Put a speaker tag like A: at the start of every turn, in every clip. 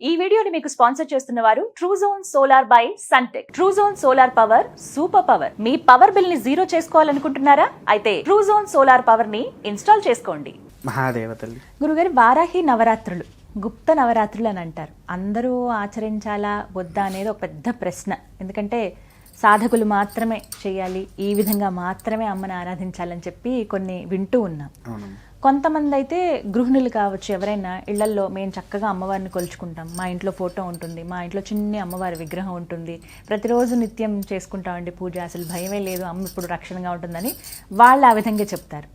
A: ఈ వీడియోని మీకు స్పాన్సర్ చేస్తున్న వారు Truzon solar by Suntek. Truzon solar power super power. మీ పవర్ బిల్ ని జీరో చేసుకోవాలనుకుంటున్నారా? అయితే ట్రూజోన్ సోలార్ పవర్ ని ఇన్స్టాల్ చేసుకోండి.
B: మహాదేవతల్లి
A: గురుగారు, వారాహి నవరాత్రులు గుప్త నవరాత్రులు అని అంటారు. అందరూ ఆచరించాలా వద్దా అనేది ఒక పెద్ద ప్రశ్న. ఎందుకంటే సాధకులు మాత్రమే చేయాలి, ఈ విధంగా మాత్రమే అమ్మని ఆరాధించాలని చెప్పి కొన్ని వింటూ ఉన్నాం. కొంతమంది అయితే గృహిణులు కావచ్చు, ఎవరైనా ఇళ్లల్లో మేము చక్కగా అమ్మవారిని కొలుచుకుంటాం, మా ఇంట్లో ఫోటో ఉంటుంది, మా ఇంట్లో చిన్ని అమ్మవారి విగ్రహం ఉంటుంది, ప్రతిరోజు నిత్యం చేసుకుంటామండి పూజ, అసలు భయమే లేదు, అమ్మ ఇప్పుడు రక్షణగా ఉంటుందని వాళ్ళు ఆ విధంగా చెప్తారు.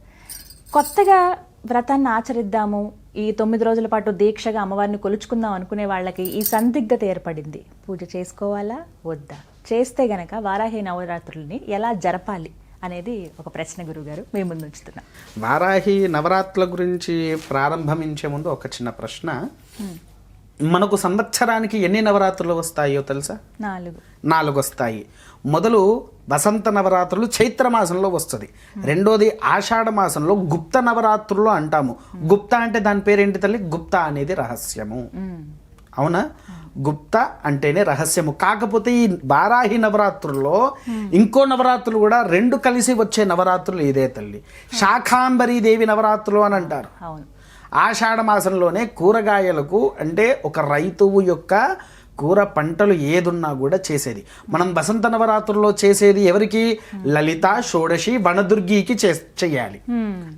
A: కొత్తగా వ్రతాన్ని ఆచరిద్దాము, ఈ 9 రోజుల పాటు దీక్షగా అమ్మవారిని కొలుచుకుందాం అనుకునే వాళ్ళకి ఈ సందిగ్ధత ఏర్పడింది. పూజ చేసుకోవాలా వద్దా, చేస్తే గనక వారాహి నవరాత్రుల్ని ఎలా జరపాలి అనేది ఒక ప్రశ్న గురుగారు మేము ముందు ఉంచుతున్నాం.
B: వారాహి నవరాత్రుల గురించి ప్రారంభించే ముందు ఒక చిన్న ప్రశ్న. మనకు సంవత్సరానికి ఎన్ని నవరాత్రులు వస్తాయో తెలుసా? 4 వస్తాయి. మొదలు వసంత నవరాత్రులు చైత్ర మాసంలో వస్తుంది. రెండోది ఆషాఢ మాసంలో గుప్త నవరాత్రులు అంటాము. గుప్త అంటే దాని పేరేంటి తల్లి? గుప్త అనేది రహస్యము. అవునా? గుప్త అంటేనే రహస్యము. కాకపోతే ఈ వారాహి నవరాత్రుల్లో ఇంకో నవరాత్రులు కూడా 2 కలిసి వచ్చే నవరాత్రులు ఇదే తల్లి. శాకాంబరీ దేవి నవరాత్రులు అని అంటారు. ఆషాఢ మాసంలోనే కూరగాయలకు, అంటే ఒక రైతువు యొక్క కూర పంటలు ఏదున్నా కూడా చేసేది. మనం వసంత నవరాత్రుల్లో చేసేది ఎవరికి? లలిత, షోడశి, వనదుర్గికి చెయ్యాలి.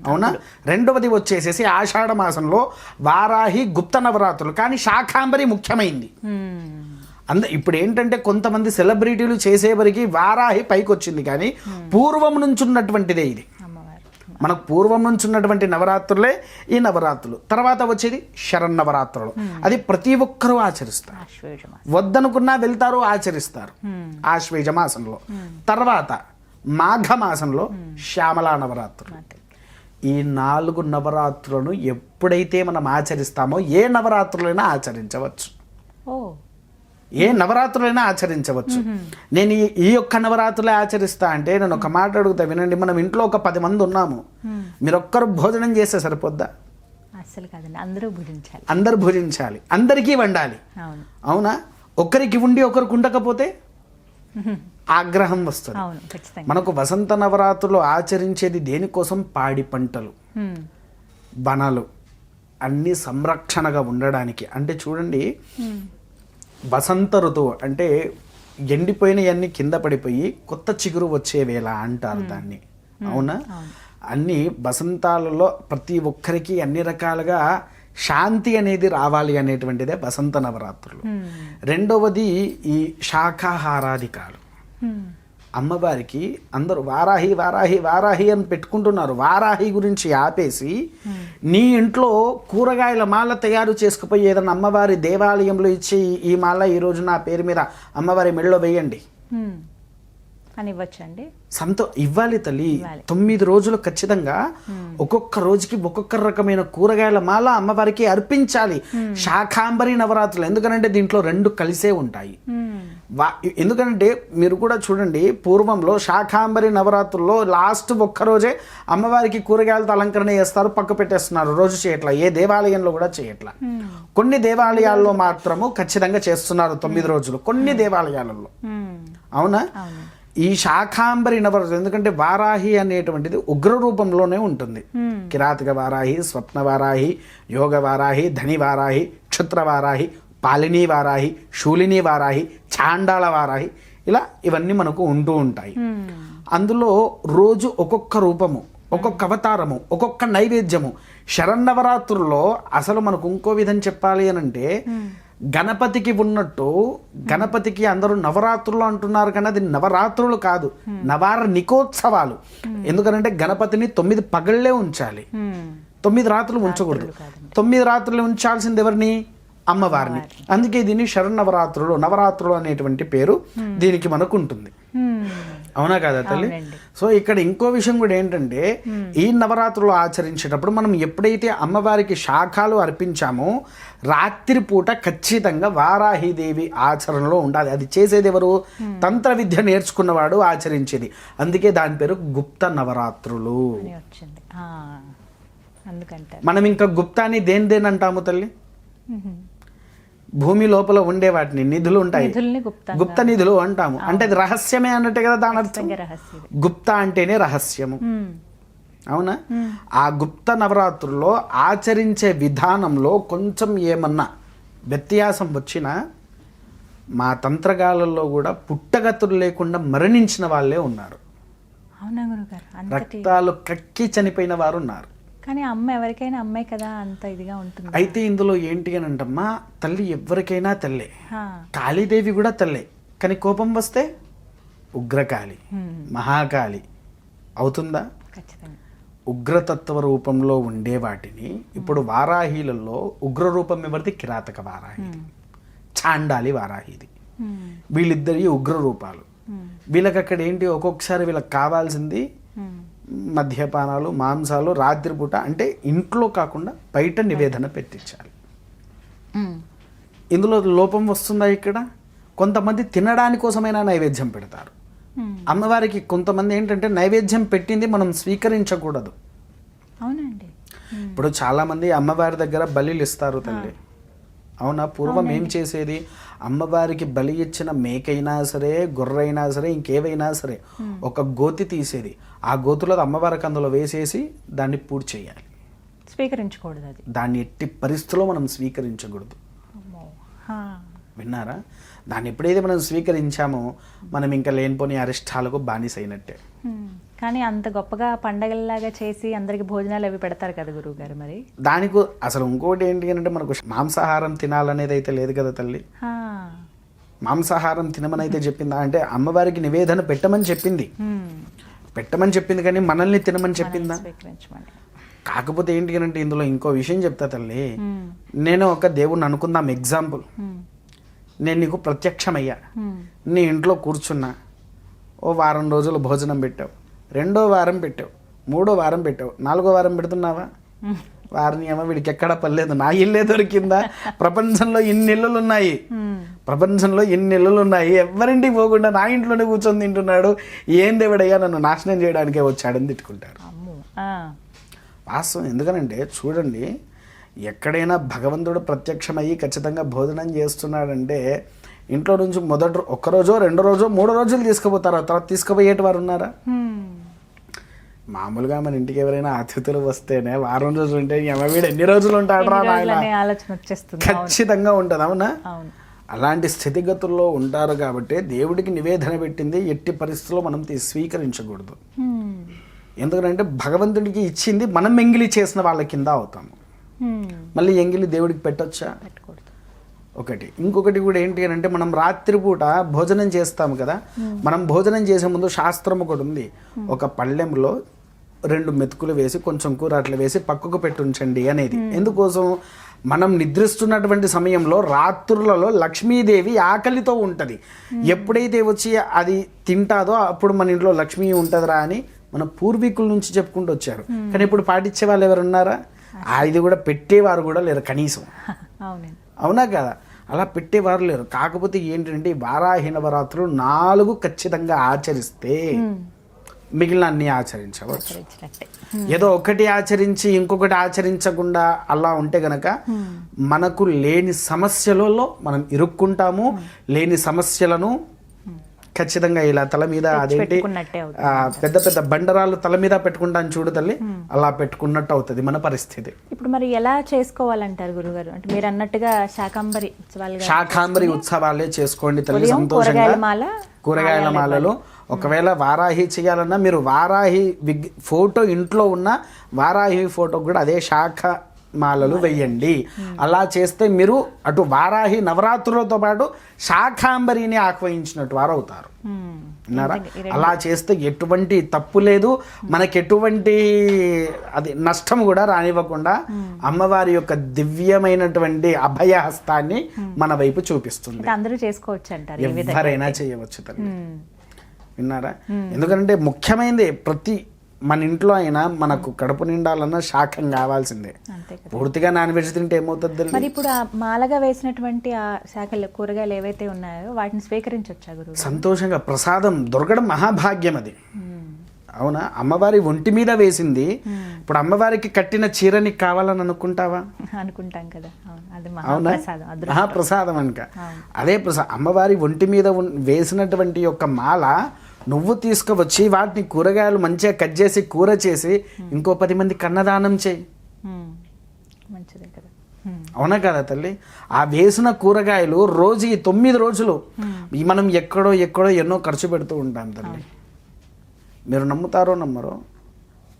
B: అవునా? రెండవది వచ్చేసేసి ఆషాఢ మాసంలో వారాహి గుప్త నవరాత్రులు. కానీ శాకాంబరి ముఖ్యమైంది. ఇప్పుడు ఏంటంటే కొంతమంది సెలబ్రిటీలు చేసేవరికి వారాహి పైకి వచ్చింది, కానీ పూర్వం నుంచి ఉన్నటువంటిదే ఇది. మనకు పూర్వం నుంచి ఉన్నటువంటి నవరాత్రులే ఈ నవరాత్రులు. తర్వాత వచ్చేది శరన్నవరాత్రులు. అది ప్రతి ఒక్కరూ ఆచరిస్తారు. వద్దనుకున్నా వెళ్తారు, ఆచరిస్తారు ఆశ్వేజ మాసంలో. తర్వాత మాఘ మాసంలో శ్యామలా నవరాత్రులు. ఈ 4 నవరాత్రులను ఎప్పుడైతే మనం ఆచరిస్తామో ఏ నవరాత్రులైనా ఆచరించవచ్చు. ఏ నవరాత్రులైనా ఆచరించవచ్చు. నేను ఈ యొక్క నవరాత్రులే ఆచరిస్తా అంటే నేను ఒక మాట అడుగుతా, వినండి. మనం ఇంట్లో ఒక 10 మంది ఉన్నాము, మీరు ఒక్కరు భోజనం చేస్తే సరిపోద్దా?
A: అసలు కాదండి, అందరూ భుజించాలి.
B: అందరూ భుజించాలి, అందరికీ వండాలి. అవునా? ఒకరికి ఉండి ఒకరికి ఉండకపోతే ఆగ్రహం వస్తుంది. మనకు వసంత నవరాత్రులు ఆచరించేది దేనికోసం? పాడి పంటలు, వనాలు అన్ని సంరక్షణగా ఉండడానికి. అంటే చూడండి, వసంత ఋతువు అంటే ఎండిపోయినవన్నీ కింద పడిపోయి కొత్త చిగురు వచ్చే వేళ అంటారు దాన్ని. అవునా? అన్ని వసంతాలలో ప్రతి ఒక్కరికి అన్ని రకాలుగా శాంతి అనేది రావాలి అనేటువంటిదే వసంత నవరాత్రులు. రెండవది ఈ శాకాహారాధికాలు. అమ్మవారికి అందరూ వారాహి వారాహి వారాహి అని పెట్టుకుంటున్నారు. వారాహి గురించి ఆపేసి నీ ఇంట్లో కూరగాయల మాల తయారు చేసుకుపోయి ఏదైనా అమ్మవారి దేవాలయంలో ఇచ్చి, ఈ మాల ఈరోజు నా పేరు మీద అమ్మవారి మెడలో వేయండి
A: అని ఇవ్వచ్చండి.
B: ఇవ్వాలి తల్లి. 9 రోజులు ఖచ్చితంగా ఒక్కొక్క రోజుకి ఒక్కొక్క రకమైన కూరగాయల మాల అమ్మవారికి అర్పించాలి. శాకాంబరి నవరాత్రులు. ఎందుకంటే దీంట్లో 2 కలిసే ఉంటాయి. ఎందుకంటే మీరు కూడా చూడండి, పూర్వంలో శాకాంబరి నవరాత్రుల్లో లాస్ట్ ఒక్కరోజే అమ్మవారికి కూరగాయలతో అలంకరణ చేస్తారు, పక్క పెట్టేస్తున్నారు. రోజు చేయట్లా, ఏ దేవాలయంలో కూడా చేయట్లా. కొన్ని దేవాలయాల్లో మాత్రము ఖచ్చితంగా చేస్తున్నారు 9 రోజులు, కొన్ని దేవాలయాలలో. అవునా? ఈ శాకాంబరి నవరాత్రులు ఎందుకంటే వారాహి అనేటువంటిది ఉగ్ర రూపంలోనే ఉంటుంది. కిరాతక వారాహి, స్వప్న వారాహి, యోగ వారాహి, ధని వారాహి, క్షుత్ర వారాహి, పాలిని వారాహి, శూలిని వారాహి, చాండాల వారాహి, ఇలా ఇవన్నీ మనకు ఉంటూ ఉంటాయి. అందులో రోజు ఒక్కొక్క రూపము, ఒక్కొక్క అవతారము, ఒక్కొక్క నైవేద్యము. శరన్నవరాత్రుల్లో అసలు మనకు ఇంకో విధం చెప్పాలి అని అంటే, గణపతికి ఉన్నట్టు గణపతికి అందరూ నవరాత్రులు అంటున్నారు, కానీ అది నవరాత్రులు కాదు, నవార్ణికోత్సవాలు. ఎందుకంటే గణపతిని 9 పగళ్లే ఉంచాలి, 9 రాత్రులు ఉంచకూడదు. 9 రాత్రులు ఉంచాల్సింది ఎవరిని? అమ్మవారిని. అందుకే దీన్ని శరన్నవరాత్రులు, నవరాత్రులు అనేటువంటి పేరు దీనికి మనకు ఉంటుంది. అవునా కదా తల్లి? సో ఇక్కడ ఇంకో విషయం కూడా ఏంటంటే, ఈ నవరాత్రులు ఆచరించేటప్పుడు మనం ఎప్పుడైతే అమ్మవారికి శాఖలు అర్పించామో రాత్రిపూట ఖచ్చితంగా వారాహిదేవి ఆచరణలో ఉండాలి. అది చేసేది ఎవరు? తంత్ర విద్య నేర్చుకున్నవాడు ఆచరించేది. అందుకే దాని పేరు గుప్త నవరాత్రులు. మనం ఇంకా గుప్తాని దేని అంటాము తల్లి? భూమి లోపల ఉండే వాటిని నిధులు ఉంటాయి,
A: నిధుల్ని
B: గుప్త నిధులు అంటాము. అంటే అది రహస్యమే అన్నట్టే కదా దాని అర్థం.
A: రహస్యం.
B: గుప్త అంటేనే రహస్యము, అవునా? ఆ గుప్త నవరాత్రుల్లో ఆచరించే విధానంలో కొంచెం ఏమన్నా వ్యత్యాసం వచ్చినా మా తంత్రగాళ్ళల్లో కూడా పుట్టగతులు లేకుండా మరణించిన వాళ్ళే ఉన్నారు.
A: అవునా గురుగారు?
B: రక్తాలు కక్కి చనిపోయిన వారు ఉన్నారు.
A: కానీ అమ్మ ఎవరికైనా అమ్మే కదా, అంత ఇదిగా ఉంటుంది.
B: అయితే ఇందులో ఏంటి అని అంటమ్మా, తల్లి ఎవరికైనా తల్లే, కాళీదేవి కూడా తల్లే. కానీ కోపం వస్తే ఉగ్రకాళి, మహాకాళి అవుతుందా?
A: ఖచ్చితంగా.
B: ఉగ్రతత్వ రూపంలో ఉండే వాటిని ఇప్పుడు వారాహీలలో ఉగ్ర రూపం ఎవరిది? కిరాతక వారాహి, చాండాలి వారాహిది. వీళ్ళిద్దరి ఉగ్ర రూపాలు. వీళ్ళకి అక్కడ ఏంటి, ఒక్కొక్కసారి వీళ్ళకి కావాల్సింది మద్యపానాలు, మాంసాలు, రాత్రిపూట అంటే ఇంట్లో కాకుండా బయట నివేదన పెట్టించాలి. ఇందులో లోపం వస్తుందా? ఇక్కడ కొంతమంది తినడాని కోసమైనా నైవేద్యం పెడతారు అమ్మవారికి. కొంతమంది ఏంటంటే నైవేద్యం పెట్టింది మనం స్వీకరించకూడదు.
A: అవునండి.
B: ఇప్పుడు చాలా మంది అమ్మవారి దగ్గర బలిలు ఇస్తారు తల్లి, అవునా? పూర్వం ఏం చేసేది, అమ్మవారికి బలి ఇచ్చిన మేకైనా సరే, గొర్రెైనా సరే, ఇంకేవైనా సరే ఒక గోతి తీసేది, ఆ గోతులో అమ్మవారికి అందులో వేసేసి దాన్ని పూర్తి చేయాలి.
A: స్వీకరించకూడదు అది.
B: దాన్ని ఎట్టి పరిస్థితుల్లో మనం స్వీకరించకూడదు. విన్నారా? దాన్ని ఎప్పుడైతే మనం స్వీకరించామో మనం ఇంకా లేనిపోని అరిష్టాలకు బానిస అయినట్టే.
A: కానీ అంత గొప్పగా పండగల్లాగా చేసి అందరికి భోజనాలు అవి పెడతారు కదా గురువు గారు. మరి
B: దానికి అసలు ఇంకోటి ఏంటి అంటే మనకు మాంసాహారం తినాలనేది అయితే లేదు కదా తల్లి. మాంసాహారం తినమని అయితే చెప్పిందా అంటే అమ్మవారికి నివేదన పెట్టమని చెప్పింది, కానీ మనల్ని తినమని చెప్పిందా? కాకపోతే ఏంటి అంటే ఇందులో ఇంకో విషయం చెప్తా తల్లి. నేను ఒక దేవుణ్ణి అనుకుందాం, ఎగ్జాంపుల్. నేను నీకు ప్రత్యక్షమయ్యా, నీ ఇంట్లో కూర్చున్నా, ఓ వారం రోజులు భోజనం పెట్టావు, 2వ వారం పెట్టావు, 3వ వారం పెట్టావు, 4వ వారం పెడుతున్నావా? వారిని ఏమో వీడికి ఎక్కడ పర్లేదు, నా ఇల్లే దొరికిందా? ప్రపంచంలో ఇన్ని ఇల్లులు ఉన్నాయి, ఎవరింటికి పోకుండా నా ఇంట్లోనే కూర్చొని తింటున్నాడు, ఏం దేవుడయ్యా నన్ను నాశనం చేయడానికే వచ్చాడని తిట్టుకుంటారు. వాస్తవం. ఎందుకనంటే చూడండి, ఎక్కడైనా భగవంతుడు ప్రత్యక్షమయ్యి ఖచ్చితంగా భోజనం చేస్తున్నాడంటే ఇంట్లో నుంచి మొదటి 1 రోజో 2 రోజో 3 రోజులు తీసుకుపోతారు, తర్వాత తీసుకుపోయేటి వారు ఉన్నారా? మామూలుగా మన ఇంటికి ఎవరైనా అతిథులు వస్తేనే వారం రోజులు ఉంటే వీడు ఎన్ని రోజులు ఉంటాడు రా ఖచ్చితంగా ఉంటుంది, అవునా? అలాంటి స్థితిగతుల్లో ఉంటారు కాబట్టి దేవుడికి నివేదన పెట్టింది ఎట్టి పరిస్థితుల్లో మనం స్వీకరించకూడదు. ఎందుకంటే భగవంతుడికి ఇచ్చింది మనం ఎంగిలి చేసిన వాళ్ళ కింద అవుతాము. మళ్ళీ ఎంగిలి దేవుడికి పెట్టొచ్చా? ఒకటి. ఇంకొకటి కూడా ఏంటి అని అంటే మనం రాత్రిపూట భోజనం చేస్తాము కదా, మనం భోజనం చేసే ముందు శాస్త్రం ఒకటి ఉంది. ఒక పళ్ళెంలో 2 మెతుకులు వేసి కొంచెం కూర అట్లా వేసి పక్కకు పెట్టుంచండి అనేది. ఎందుకోసం? మనం నిద్రిస్తున్నటువంటి సమయంలో రాత్రులలో లక్ష్మీదేవి ఆకలితో ఉంటుంది. ఎప్పుడైతే వచ్చి అది తింటాదో అప్పుడు మన ఇంట్లో లక్ష్మీ ఉంటుందిరా అని మన పూర్వీకుల నుంచి చెప్పుకుంటూ వచ్చారు. కానీ ఇప్పుడు పాటించే వాళ్ళు ఎవరు ఉన్నారా? ఇది కూడా పెట్టేవారు కూడా లేరు కనీసం, అవునా కదా? అలా పెట్టేవారు లేరు. కాకపోతే ఏంటంటే వారాహి నవరాత్రులు 4 ఖచ్చితంగా ఆచరిస్తే మిగిలిన అన్ని ఆచరించవచ్చు. ఏదో ఒకటి ఆచరించి ఇంకొకటి ఆచరించకుండా అలా ఉంటే గనక మనకు లేని సమస్యలలో మనం ఇరుక్కుంటాము. లేని సమస్యలను ఖచ్చితంగా ఇలా తల మీద అదేంటి పెద్ద పెద్ద బండరాలు తల మీద పెట్టుకుంటాను చూడు తల్లి, అలా పెట్టుకున్నట్టు అవుతుంది మన పరిస్థితి.
A: ఇప్పుడు మరి ఎలా చేసుకోవాలంటారు గురుగారు? అంటే మీరు అన్నట్టుగా శాకాంబరి
B: ఉత్సవాలే చేసుకోండి తల్లి, సంతోషంగా. కూరగాయల మాలలు ఒకవేళ వారాహి చేయాలన్నా మీరు వారాహి ఫోటో ఇంట్లో ఉన్న వారాహి ఫోటో కూడా అదే శాఖ మాలలు వెయ్యండి. అలా చేస్తే మీరు అటు వారాహి నవరాత్రులతో పాటు శాకాంబరిని ఆహ్వానించినట్టు వారు అవుతారు. అలా చేస్తే ఎటువంటి తప్పు లేదు, మనకి ఎటువంటి అది నష్టం కూడా రానివ్వకుండా అమ్మవారి యొక్క దివ్యమైనటువంటి అభయహస్తాన్ని మన వైపు చూపిస్తుంది.
A: అందరూ చేసుకోవచ్చు అంటారు,
B: ఎవరైనా చేయవచ్చు తల్లి. విన్నారా? ఎందుకంటే ముఖ్యమైనది ప్రతి మన ఇంట్లో అయినా మనకు కడుపు నిండాలన్నా శాఖం కావాల్సిందే. పూర్తిగా నాన్ వెజ్ తింటే ఏమవుతుంది?
A: మరి ఇప్పుడు ఆ మాలగా వేసినటువంటి ఆ శాఖలు కూరగాయలు ఏవైతే ఉన్నాయో వాటిని స్వీకరించవచ్చా గురువు?
B: సంతోషంగా. ప్రసాదం దొరకడం మహాభాగ్యం అది. అవునా? అమ్మవారి ఒంటి మీద వేసింది, ఇప్పుడు అమ్మవారికి కట్టిన చీర నీకు కావాలని అనుకుంటావా?
A: అనుకుంటాం కదా. అది
B: అవునా? మహాప్రసాదం అనక అదే ప్రసాదం. అమ్మవారి ఒంటి మీద వేసినటువంటి యొక్క మాల నువ్వు తీసుకువచ్చి వాటిని కూరగాయలు మంచిగా కట్ చేసి కూర చేసి ఇంకో 10 మందికి అన్నదానం చేయి.
A: మంచిదే కదా.
B: అవునా కదా తల్లి? ఆ వేసిన కూరగాయలు రోజు ఈ 9 రోజులు మనం ఎక్కడో ఎన్నో ఖర్చు పెడుతూ ఉంటాం తల్లి. మీరు నమ్ముతారో నమ్మరో,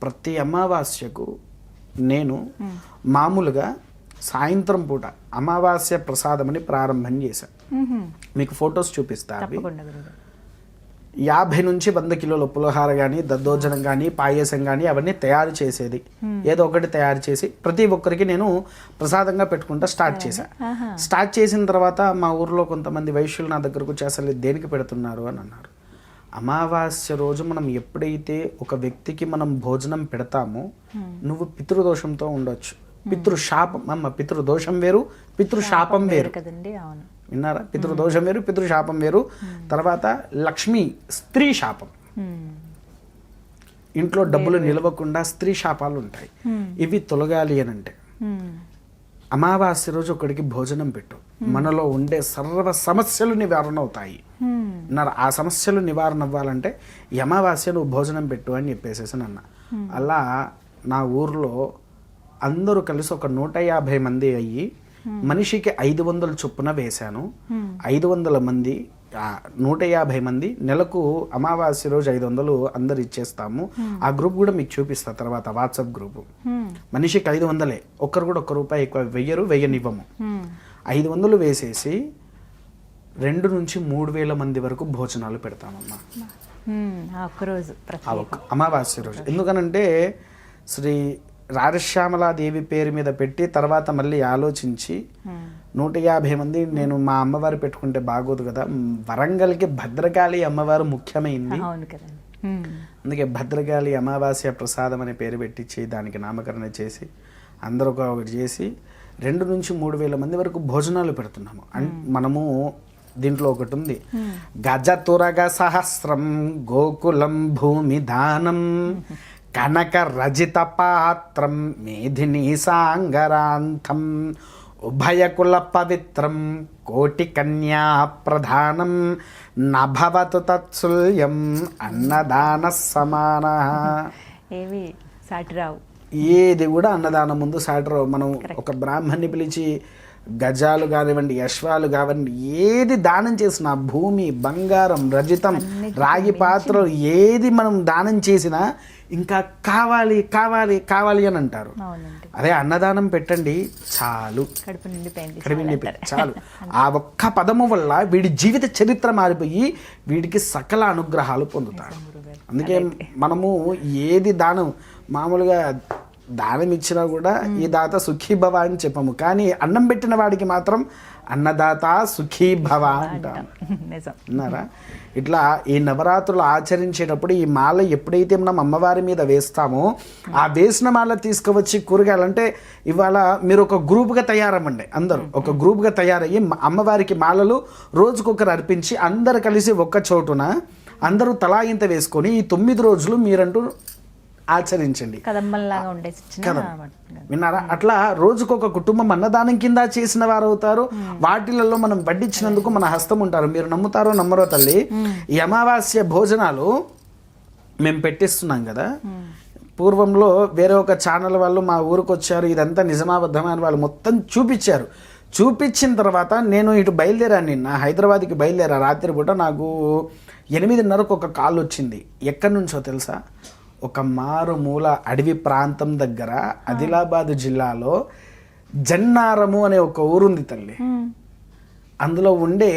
B: ప్రతి అమావాస్యకు నేను మామూలుగా సాయంత్రం పూట అమావాస్య ప్రసాదం అని ప్రారంభం చేశాను. మీకు ఫొటోస్ చూపిస్తా. 50 నుంచి 100 కిలోల పులిహోర కానీ, దద్దోజనం కానీ, పాయసం కానీ అవన్నీ తయారు చేసేది. ఏదో ఒకటి తయారు చేసి ప్రతి ఒక్కరికి నేను ప్రసాదంగా పెట్టుకుంటా స్టార్ట్ చేశాను. స్టార్ట్ చేసిన తర్వాత మా ఊర్లో కొంతమంది వైశ్యులు నా దగ్గరకు వచ్చి అసలు దేనికి పెడుతున్నారు అని అన్నారు. అమావాస్య రోజు మనం ఎప్పుడైతే ఒక వ్యక్తికి మనం భోజనం పెడతామో, నువ్వు పితృదోషంతో ఉండొచ్చు. పితృశాపం, అమ్మ పితృదోషం వేరు, పితృశాపం వేరు
A: కదండి. అవును,
B: విన్నారా? పితృదోషం వేరు, పితృశాపం వేరు. తర్వాత లక్ష్మి స్త్రీ శాపం, ఇంట్లో డబ్బులు నిలవకుండా స్త్రీ శాపాలు ఉంటాయి. ఇవి తొలగాలి అని అంటే అమావాస్య రోజు ఒకడికి భోజనం పెట్టు, మనలో ఉండే సర్వ సమస్యలు నివారణ అవుతాయి. ఆ సమస్యలు నివారణ అవ్వాలంటే ఈ అమావాస్య నువ్వు భోజనం పెట్టు అని చెప్పేసేసి అన్న. అలా నా ఊర్లో అందరూ కలిసి ఒక 150 మంది అయ్యి మనిషికి 500 చొప్పున వేశాను. 500 మంది, 150 మంది, నెలకు అమావాస్య రోజు 500 అందరు ఇచ్చేస్తాము. ఆ గ్రూప్ కూడా మీకు చూపిస్తా తర్వాత, వాట్సాప్ గ్రూప్. మనిషికి 500, ఒక్కరు కూడా ₹1 ఎక్కువ వెయ్యనివ్వము. 500 వేసేసి 2 నుంచి 3,000 మంది వరకు భోజనాలు పెడతామమ్మా అమావాస్య రోజు. ఎందుకనంటే శ్రీ రాజశ్యామలాదేవి పేరు మీద పెట్టి తర్వాత మళ్ళీ ఆలోచించి 150 మంది నేను మా అమ్మవారు పెట్టుకుంటే బాగోదు కదా, వరంగల్కి భద్రకాళి అమ్మవారు ముఖ్యమైంది. అందుకే భద్రకాళి అమావాస్య ప్రసాదం అనే పేరు పెట్టించి దానికి నామకరణ చేసి అందరూ ఒకటి చేసి 2 నుంచి 3,000 మంది వరకు భోజనాలు పెడుతున్నాము. మనము దీంట్లో ఒకటి ఉంది, గజతురగ సహస్రం గోకులం భూమి దానం కనక రజిత పాత్రం మేధిని సాంగరాంతం ఉభయకుల పవిత్రం కోటి కన్యా ప్రధానం నభవతు తత్సుల్యం అన్నదాన సమాన.
A: ఏవి సాటిరావు,
B: ఏది కూడా అన్నదానం ముందు సాటిరావు. మనం ఒక బ్రాహ్మణ్ణి పిలిచి గజాలు కానివ్వండి, అశ్వాలు కానివ్వండి, ఏది దానం చేసినా, భూమి, బంగారం, రజితం, రాగి పాత్రలు ఏది మనం దానం చేసినా ఇంకా కావాలి కావాలి కావాలి అని అంటారు. అదే అన్నదానం పెట్టండి చాలు, కడుపు నిండిపోయి చాలు. ఆ ఒక్క పదము వల్ల వీడి జీవిత చరిత్ర మారిపోయి వీడికి సకల అనుగ్రహాలు పొందుతాడు. అందుకే మనము ఏది దానం, మామూలుగా దానం ఇచ్చినా కూడా ఈ దాత సుఖీభవ అని చెప్పము, కానీ అన్నం పెట్టిన వాడికి మాత్రం అన్నదాత సుఖీభవ అంటాం. అన్నారా? ఇట్లా ఈ నవరాత్రులు ఆచరించేటప్పుడు ఈ మాల ఎప్పుడైతే మనం అమ్మవారి మీద వేస్తామో, ఆ వేసిన మాల తీసుకువచ్చి కూరగాయలు అంటే ఇవాళ మీరు ఒక గ్రూప్గా తయారవ్వండి. అందరూ ఒక గ్రూప్గా తయారయ్యి అమ్మవారికి మాలలు రోజుకొకరు అర్పించి అందరు కలిసి ఒక్క చోటున అందరూ తలా ఇంత వేసుకొని ఈ 9 రోజులు మీరంటూ ఆచరించండి. విన్నారా? అట్లా రోజుకొక కుటుంబం అన్నదానం కింద చేసిన వారు అవుతారు. వాటిలలో మనం వడ్డించినందుకు మన హస్తం ఉంటారు. మీరు నమ్ముతారో నమ్మరో తల్లి, ఈ అమావాస్య భోజనాలు మేము పెట్టిస్తున్నాం కదా. పూర్వంలో వేరే ఒక ఛానల్ వాళ్ళు మా ఊరికి వచ్చారు, ఇదంతా నిజమాబద్ధమా అని వాళ్ళు మొత్తం చూపించారు. చూపించిన తర్వాత నేను ఇటు బయలుదేరాను. నిన్న హైదరాబాద్కి బయలుదేరా. రాత్రిపూట నాకు 8:30కు ఒక కాల్ వచ్చింది. ఎక్కడి నుంచో తెలుసా? ఒక మారుమూల అడవి ప్రాంతం దగ్గర ఆదిలాబాద్ జిల్లాలో జన్నారము అనే ఒక ఊరుంది తల్లి. అందులో ఉండే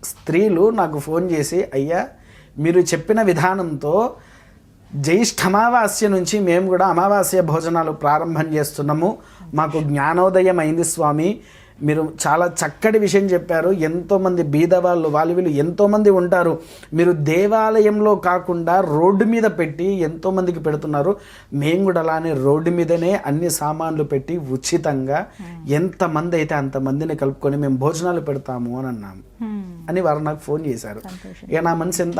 B: స్త్రీలు నాకు ఫోన్ చేసి, అయ్యా మీరు చెప్పిన విధానంతో జ్యేష్ఠ అమావాస్య నుంచి మేము కూడా అమావాస్య భోజనాలు ప్రారంభం చేస్తున్నాము, మాకు జ్ఞానోదయం అయింది స్వామి, మీరు చాలా చక్కటి విషయం చెప్పారు. ఎంతోమంది బీదవాళ్ళు వాళ్ళు వీళ్ళు ఎంతోమంది ఉంటారు, మీరు దేవాలయంలో కాకుండా రోడ్డు మీద పెట్టి ఎంతోమందికి పెడుతున్నారు, మేము కూడా అలానే రోడ్డు మీదనే అన్ని సామాన్లు పెట్టి ఉచితంగా ఎంతమంది అయితే అంతమందిని కలుపుకొని మేము భోజనాలు పెడతాము అని అన్నాము. అని వారు నాకు ఫోన్ చేశారు.
A: సంతోషం.
B: ఇక నా మనసు ఎంత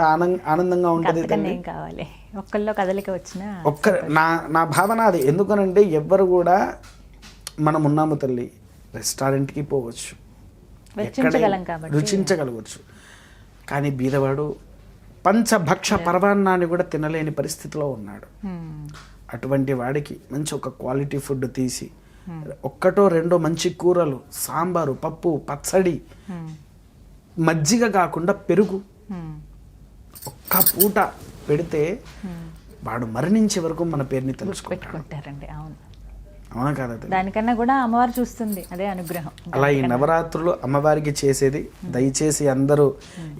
B: ఆనందంగా ఉంటుంది
A: అంతకన్నా ఏం కావాలి, ఒక్కల్లో కదలిక వచ్చినా
B: నా భావన అది. ఎందుకనంటే ఎవ్వరు కూడా మనం ఉన్నాము తల్లి, రెస్టారెంట్కి పోవచ్చు,
A: వెచ్చించగలం కాబట్టి
B: రుచించగలవచ్చు, కానీ బీదవాడు పంచభక్ష పరమాన్నాన్ని కూడా తినలేని పరిస్థితిలో ఉన్నాడు. అటువంటి వాడికి మంచి ఒక క్వాలిటీ ఫుడ్ తీసి ఒక్కటో రెండో మంచి కూరలు, సాంబారు, పప్పు, పచ్చడి, మజ్జిగ కాకుండా పెరుగు ఒక్క పూట పెడితే వాడు మరణించే వరకు మన పేరుని
A: పెట్టుకుంటారండి. అవును,
B: అవునా కాదా?
A: దానికన్నా కూడా అమ్మవారు చూస్తుంది, అదే అనుగ్రహం.
B: అలా ఈ నవరాత్రులు అమ్మవారికి చేసేది. దయచేసి అందరూ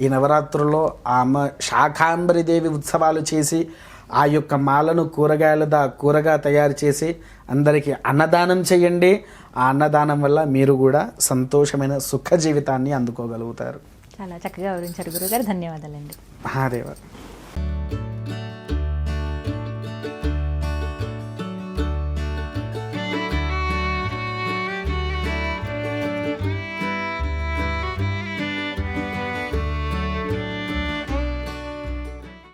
B: ఈ నవరాత్రుల్లో ఆ అమ్మ శాకాంబరి దేవి ఉత్సవాలు చేసి ఆ యొక్క మాలను కూరగా తయారు చేసి అందరికీ అన్నదానం చేయండి. ఆ అన్నదానం వల్ల మీరు కూడా సంతోషమైన సుఖ జీవితాన్ని అందుకోగలుగుతారు.
A: చాలా చక్కగా వివరించారు గురుగారు, ధన్యవాదాలండి.
B: మహాదేవ.